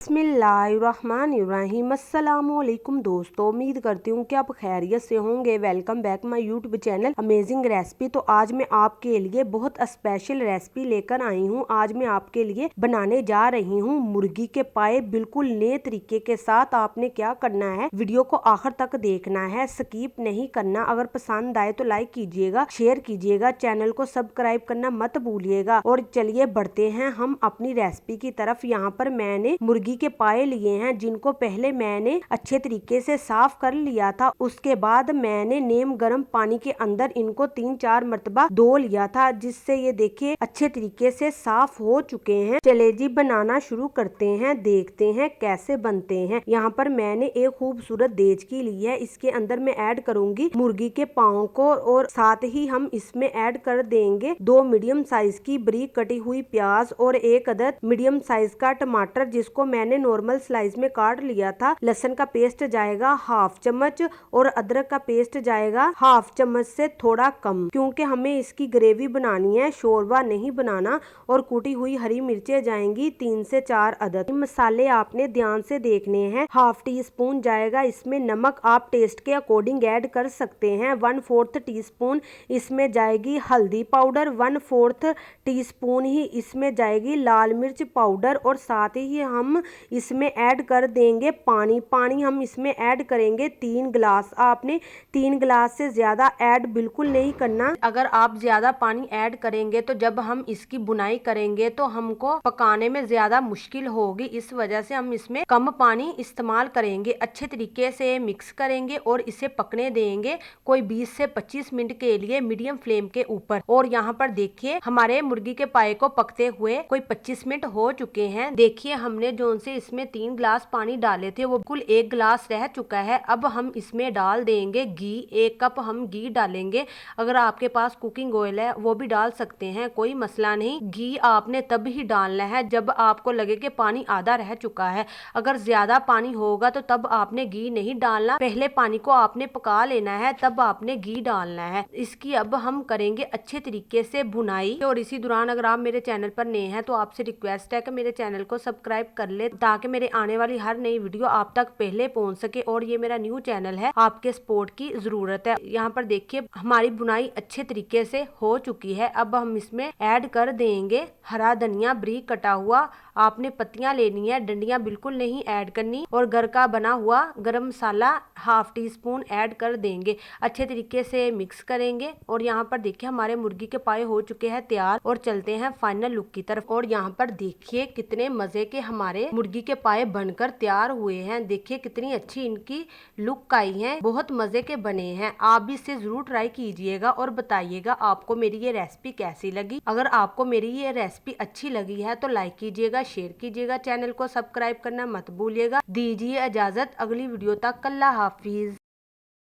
बिस्मिल्लाहिर्रहमानिर्रहीम। अस्सलामुअलैकुम दोस्तों, उम्मीद करती हूँ कि आप खैरियत से होंगे। Welcome back my YouTube channel amazing recipe. तो आज मैं आपके लिए बहुत स्पेशल रेसिपी लेकर आई हूँ। आज मैं आपके लिए बनाने जा रही हूँ मुर्गी के पाए बिल्कुल नए तरीके के साथ। आपने क्या करना है, वीडियो को आखिर तक देखना है, स्किप नहीं करना। अगर पसंद आए तो लाइक कीजिएगा, शेयर कीजिएगा, चैनल को सब्सक्राइब करना मत भूलिएगा। और चलिए बढ़ते हैं हम अपनी रेसिपी की तरफ। यहाँ पर मैंने मुर्गी के पाए लिए हैं, जिनको पहले मैंने अच्छे तरीके से साफ कर लिया था। उसके बाद मैंने नीम गर्म पानी के अंदर इनको 3-4 मरतबा धो लिया था, जिससे ये देखिए अच्छे तरीके से साफ हो चुके हैं। चले जी बनाना शुरू करते हैं, देखते हैं कैसे बनते हैं। यहाँ पर मैंने एक खूबसूरत देचकी ली है, इसके अंदर मैं ऐड करूंगी मुर्गी के पाँव को, और साथ ही हम इसमें ऐड कर देंगे 2 मीडियम साइज की बारीक कटी हुई प्याज और 1 अदद मीडियम साइज का टमाटर, जिसको मैंने नॉर्मल स्लाइस में काट लिया था। लहसुन का पेस्ट जाएगा 1/2 चम्मच और अदरक का पेस्ट जाएगा 1/2 चम्मच से थोड़ा कम, क्योंकि हमें इसकी ग्रेवी बनानी है, शोरबा नहीं बनाना। और कूटी हुई हरी मिर्चें जाएंगी 3 से 4 अदद। मसाले आपने ध्यान से देखने हैं। 1/2 टीस्पून जाएगा इसमें नमक, आप टेस्ट के अकॉर्डिंग ऐड कर सकते हैं। 1/4 टीस्पून इसमें जाएगी हल्दी पाउडर, 1/4 टीस्पून ही इसमें जाएगी लाल मिर्च पाउडर, और साथ ही हम इसमें ऐड कर देंगे पानी। पानी हम इसमें ऐड करेंगे 3 गिलास। आपने 3 गिलास से ज्यादा ऐड बिल्कुल नहीं करना। अगर आप ज्यादा पानी ऐड करेंगे तो जब हम इसकी बुनाई करेंगे तो हमको पकाने में ज्यादा मुश्किल होगी, इस वजह से हम इसमें कम पानी इस्तेमाल करेंगे। अच्छे तरीके से मिक्स करेंगे और इसे पकने देंगे कोई 20 से 25 मिनट के लिए मीडियम फ्लेम के ऊपर। और यहाँ पर देखिए हमारे मुर्गी के पाए को पकते हुए कोई 25 मिनट हो चुके हैं। देखिए हमने जो से इसमें 3 गिलास पानी डाले थे वो कुल 1 गिलास रह चुका है। अब हम इसमें डाल देंगे घी, 1 कप हम घी डालेंगे। अगर आपके पास कुकिंग ऑयल है वो भी डाल सकते हैं, कोई मसला नहीं। घी आपने तब ही डालना है जब आपको लगे कि पानी आधा रह चुका है। अगर ज्यादा पानी होगा तो तब आपने घी नहीं डालना, पहले पानी को आपने पका लेना है, तब आपने घी डालना है। इसकी अब हम करेंगे अच्छे तरीके से बुनाई। और इसी दौरान अगर आप मेरे चैनल पर नए हैं तो आपसे रिक्वेस्ट है कि मेरे चैनल को सब्सक्राइब कर ले, ताकि मेरे आने वाली हर नई वीडियो आप तक पहले पहुंच सके। और ये मेरा न्यू चैनल है, आपके सपोर्ट की जरूरत है। यहाँ पर देखिए हमारी बुनाई अच्छे तरीके से हो चुकी है। अब हम इसमें ऐड कर देंगे हरा धनिया बारीक कटा हुआ। आपने पत्तियां लेनी है, डंडियां बिल्कुल नहीं ऐड करनी। और घर का बना हुआ गरम मसाला 1/2 टीस्पून ऐड कर देंगे। अच्छे तरीके से मिक्स करेंगे। और यहाँ पर देखिए हमारे मुर्गी के पाए हो चुके हैं तैयार। और चलते हैं फाइनल लुक की तरफ। और यहाँ पर देखिए कितने मजे के हमारे मुर्गी के पाए बनकर तैयार हुए हैं। देखिए कितनी अच्छी इनकी लुक आई है, बहुत मजे के बने हैं। आप भी इसे जरूर ट्राई कीजिएगा और बताइएगा आपको मेरी ये रेसिपी कैसी लगी। अगर आपको मेरी ये रेसिपी अच्छी लगी है तो लाइक कीजिएगा, शेयर कीजिएगा, चैनल को सब्सक्राइब करना मत भूलिएगा। दीजिए इजाजत, अगली वीडियो तक। अल्लाह हाफिज।